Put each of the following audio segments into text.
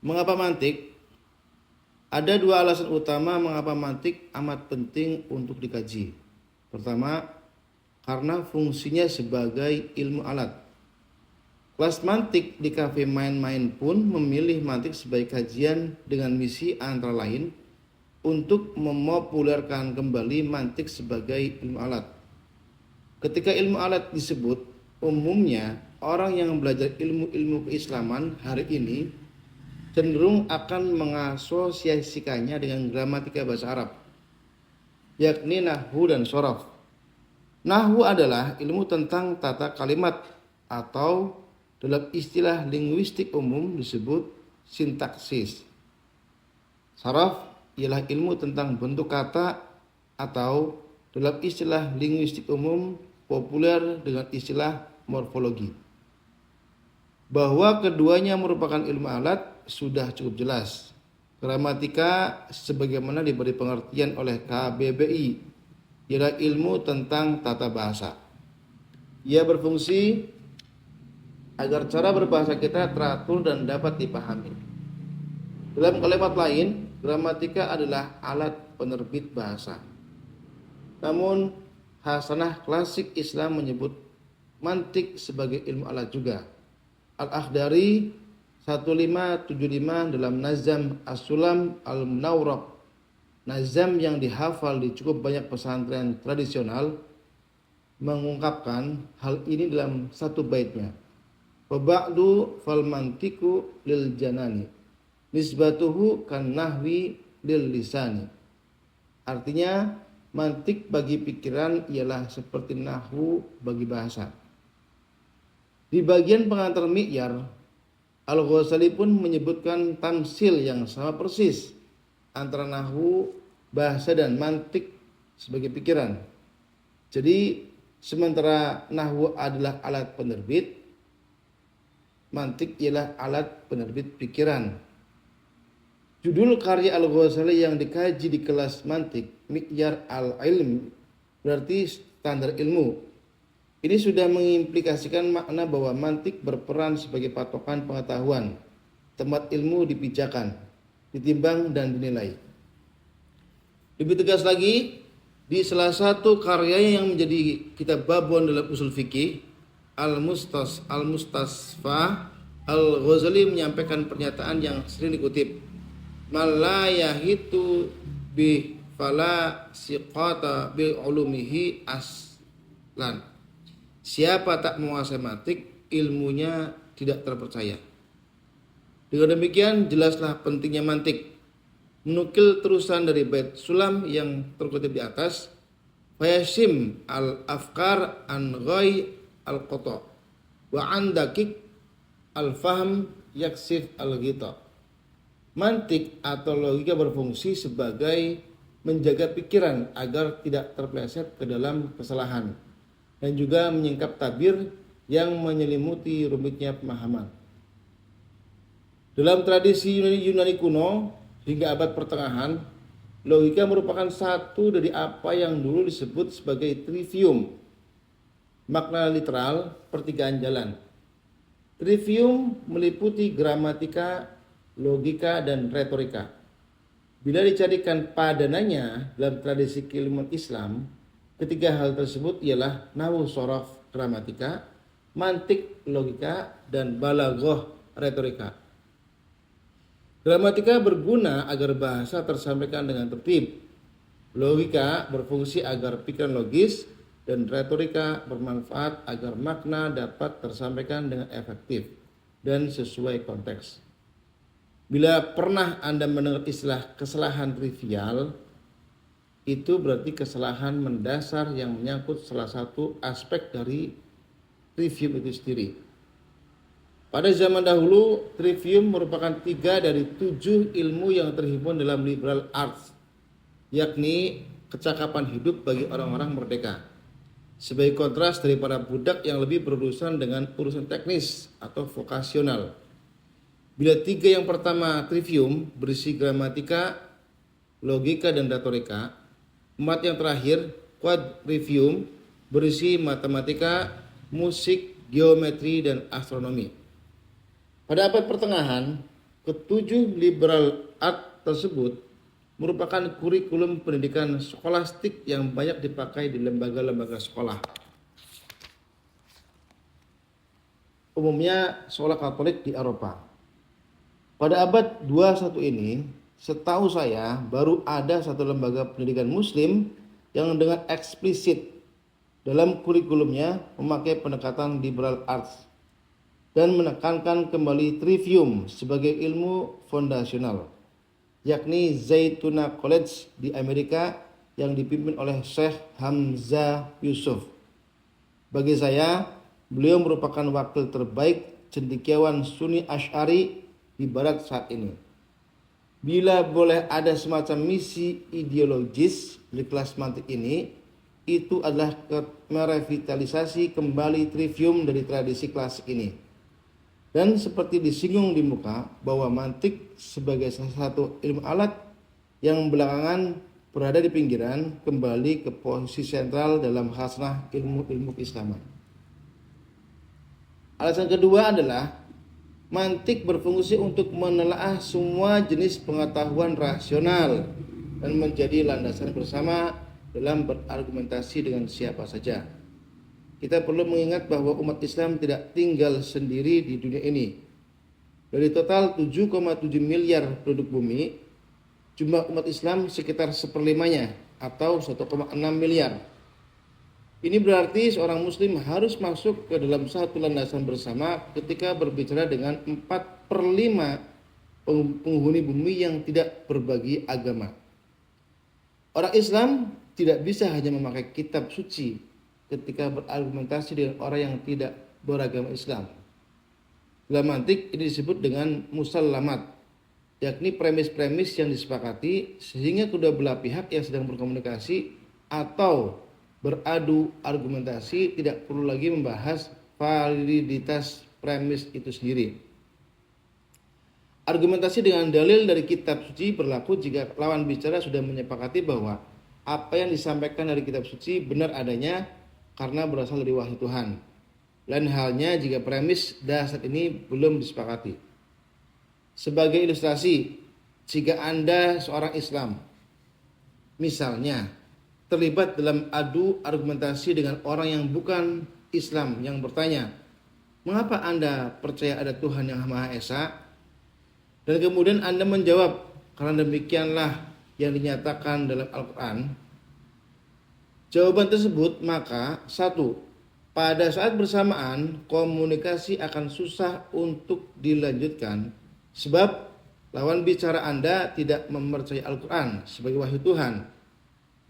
Mengapa mantik? Ada dua alasan utama mengapa mantik amat penting untuk dikaji. Pertama, karena fungsinya sebagai ilmu alat. Kelas mantik di kafe main-main pun memilih mantik sebagai kajian dengan misi antara lain untuk memopulerkan kembali mantik sebagai ilmu alat. Ketika ilmu alat disebut, umumnya orang yang belajar ilmu-ilmu keislaman hari ini cenderung akan mengasosiasikannya dengan gramatika bahasa Arab, yakni nahwu dan shorof. Nahwu adalah ilmu tentang tata kalimat atau dalam istilah linguistik umum disebut sintaksis. Shorof ialah ilmu tentang bentuk kata atau dalam istilah linguistik umum populer dengan istilah morfologi. Bahwa keduanya merupakan ilmu alat sudah cukup jelas. Gramatika sebagaimana diberi pengertian oleh KBBI ialah ilmu tentang tata bahasa. Ia berfungsi agar cara berbahasa kita teratur dan dapat dipahami. Dalam kalimat lain, gramatika adalah alat penerbit bahasa. Namun, hasanah klasik Islam menyebut mantik sebagai ilmu alat juga. Al-Akhdari 1575 dalam Nazam As-Sulam Al-Munawwarah, nazam yang dihafal di cukup banyak pesantren tradisional, mengungkapkan hal ini dalam satu baitnya. Wa ba'du fal mantiku lil janani nisbatuhu kan nahwi lil lisani. Artinya, mantik bagi pikiran ialah seperti nahwu bagi bahasa. Di bagian pengantar mi'yar, Al-Ghazali pun menyebutkan tamsil yang sama persis antara nahwu, bahasa dan mantik sebagai pikiran. Jadi sementara nahwu adalah alat penerbit, mantik ialah alat penerbit pikiran. Judul karya Al-Ghazali yang dikaji di kelas mantik, Mi'yar al-Ilm, berarti standar ilmu. Ini sudah mengimplikasikan makna bahwa mantik berperan sebagai patokan pengetahuan, tempat ilmu dipijakan, ditimbang dan dinilai. Lebih tegas lagi, di salah satu karyanya yang menjadi kitab babon dalam usul fikih, Al-Mustasfa, Al-Ghazali menyampaikan pernyataan yang sering dikutip, "Malayahitu bi fala siqata bi ulumihi aslan." Siapa tak menguasai mantik, ilmunya tidak terpercaya. Dengan demikian, jelaslah pentingnya mantik. Menukil terusan dari bait sulam yang terkutip di atas, fayasim al-afkar an ghai al-qata wa an dakik al-fahm yaksif al-ghita. Mantik atau logika berfungsi sebagai menjaga pikiran agar tidak terpeleset ke dalam kesalahan, dan juga menyingkap tabir yang menyelimuti rumitnya pemahaman. Dalam tradisi Yunani kuno hingga abad pertengahan, logika merupakan satu dari apa yang dulu disebut sebagai trivium. Makna literal, pertigaan jalan. Trivium meliputi gramatika, logika, dan retorika. Bila dicarikan padanannya dalam tradisi keilmuan Islam, ketiga hal tersebut ialah nahwu shorof gramatika, mantik logika, dan balaghah retorika. Gramatika berguna agar bahasa tersampaikan dengan tertib. Logika berfungsi agar pikiran logis, dan retorika bermanfaat agar makna dapat tersampaikan dengan efektif dan sesuai konteks. Bila pernah Anda mendengar istilah kesalahan trivial, itu berarti kesalahan mendasar yang menyangkut salah satu aspek dari trivium itu sendiri. Pada zaman dahulu, trivium merupakan 3 dari 7 ilmu yang terhimpun dalam liberal arts, yakni kecakapan hidup bagi orang-orang merdeka, sebagai kontras dari para budak yang lebih berurusan dengan urusan teknis atau vokasional. Bila 3 yang pertama trivium berisi gramatika, logika, dan retorika, 4 yang terakhir quadrivium berisi matematika, musik, geometri, dan astronomi. Pada abad pertengahan, Ketujuh liberal art tersebut merupakan kurikulum pendidikan skolastik yang banyak dipakai di lembaga-lembaga sekolah, umumnya sekolah Katolik di Eropa. Pada abad 21 ini, setahu saya baru ada satu lembaga pendidikan muslim yang dengan eksplisit dalam kurikulumnya memakai pendekatan liberal arts dan menekankan kembali trivium sebagai ilmu fondasional, yakni Zaytuna College di Amerika yang dipimpin oleh Syekh Hamzah Yusuf. Bagi saya, beliau merupakan wakil terbaik cendekiawan Sunni Asy'ari di barat saat ini. Bila boleh ada semacam misi ideologis di kelas mantik ini, itu adalah merevitalisasi kembali trivium dari tradisi klasik ini. Dan seperti disinggung di muka bahwa mantik sebagai salah satu ilmu alat yang belakangan berada di pinggiran kembali ke posisi sentral dalam khasanah ilmu-ilmu keislaman. Alasan kedua adalah mantik berfungsi untuk menelaah semua jenis pengetahuan rasional dan menjadi landasan bersama dalam berargumentasi dengan siapa saja. Kita perlu mengingat bahwa umat Islam tidak tinggal sendiri di dunia ini. Dari total 7,7 miliar penduduk bumi, jumlah umat Islam sekitar seperlimanya atau 1,6 miliar. Ini berarti seorang muslim harus masuk ke dalam satu landasan bersama ketika berbicara dengan 4/5 penghuni bumi yang tidak berbagi agama. Orang Islam tidak bisa hanya memakai kitab suci ketika berargumentasi dengan orang yang tidak beragama Islam. Dalam mantik ini disebut dengan musallamat, yakni premis-premis yang disepakati sehingga kedua belah pihak yang sedang berkomunikasi atau beradu argumentasi tidak perlu lagi membahas validitas premis itu sendiri. Argumentasi dengan dalil dari kitab suci berlaku jika lawan bicara sudah menyepakati bahwa apa yang disampaikan dari kitab suci benar adanya karena berasal dari wahyu Tuhan. Lain halnya jika premis dasar ini belum disepakati. Sebagai ilustrasi, jika Anda seorang Islam, misalnya terlibat dalam adu argumentasi dengan orang yang bukan Islam yang bertanya, "Mengapa Anda percaya ada Tuhan yang Maha Esa?" Dan kemudian Anda menjawab, "Karena demikianlah yang dinyatakan dalam Al-Quran." Jawaban tersebut maka satu, pada saat bersamaan komunikasi akan susah untuk dilanjutkan sebab lawan bicara Anda tidak mempercayai Al-Quran sebagai wahyu Tuhan.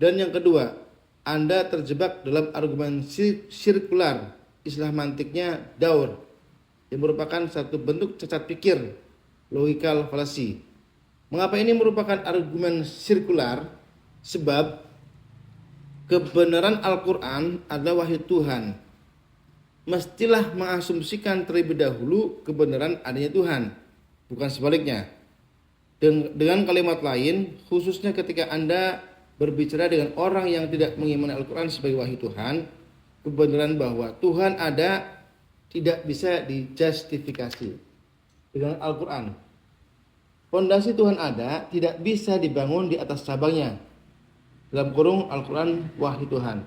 Dan yang kedua, Anda terjebak dalam argumen sirkular, istilah mantiknya daur, yang merupakan satu bentuk cacat pikir, logikal falasi. Mengapa ini merupakan argumen sirkular? Sebab kebenaran Al-Quran adalah wahyu Tuhan. Mestilah mengasumsikan terlebih dahulu kebenaran adanya Tuhan, bukan sebaliknya. Dengan kalimat lain, khususnya ketika Anda berbicara dengan orang yang tidak mengimani Al-Quran sebagai wahyu Tuhan, kebenaran bahwa Tuhan ada tidak bisa dijustifikasi dengan Al-Quran. Fondasi Tuhan ada tidak bisa dibangun di atas cabangnya, dalam kurung Al-Quran wahyu Tuhan.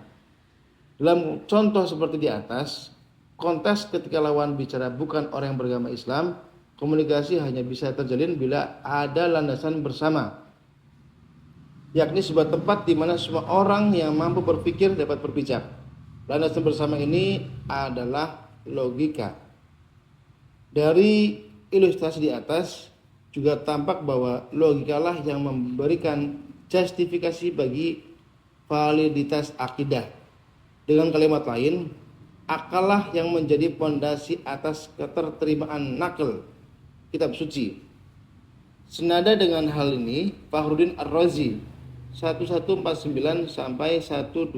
Dalam contoh seperti di atas, konteks ketika lawan bicara bukan orang yang beragama Islam, komunikasi hanya bisa terjalin bila ada landasan bersama, yakni sebuah tempat di mana semua orang yang mampu berpikir dapat berpijak. Landasan bersama ini adalah logika. Dari ilustrasi di atas juga tampak bahwa logikalah yang memberikan justifikasi bagi validitas akidah. Dengan kalimat lain, akallah yang menjadi pondasi atas keterterimaan nakal kitab suci. Senada dengan hal ini, Fakhruddin Ar-Razi 1149 sampai 110,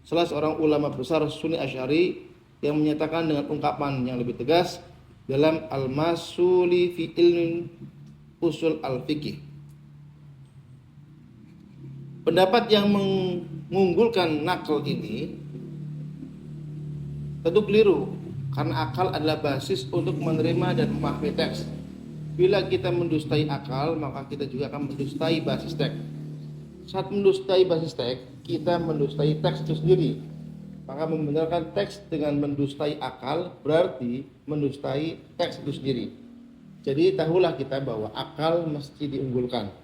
salah seorang ulama besar Sunni Asy'ari yang menyatakan dengan ungkapan yang lebih tegas dalam Al-Masuli fi Ilmin Usul Al-Fiqih. Pendapat yang mengunggulkan nakal ini tentu keliru Karena akal adalah basis untuk menerima dan memahami teks. Bila kita mendustai akal, maka kita juga akan mendustai basis teks. Saat mendustai basis teks, kita mendustai teks itu sendiri. Maka membenarkan teks dengan mendustai akal berarti mendustai teks itu sendiri. Jadi tahulah kita bahwa akal mesti diunggulkan.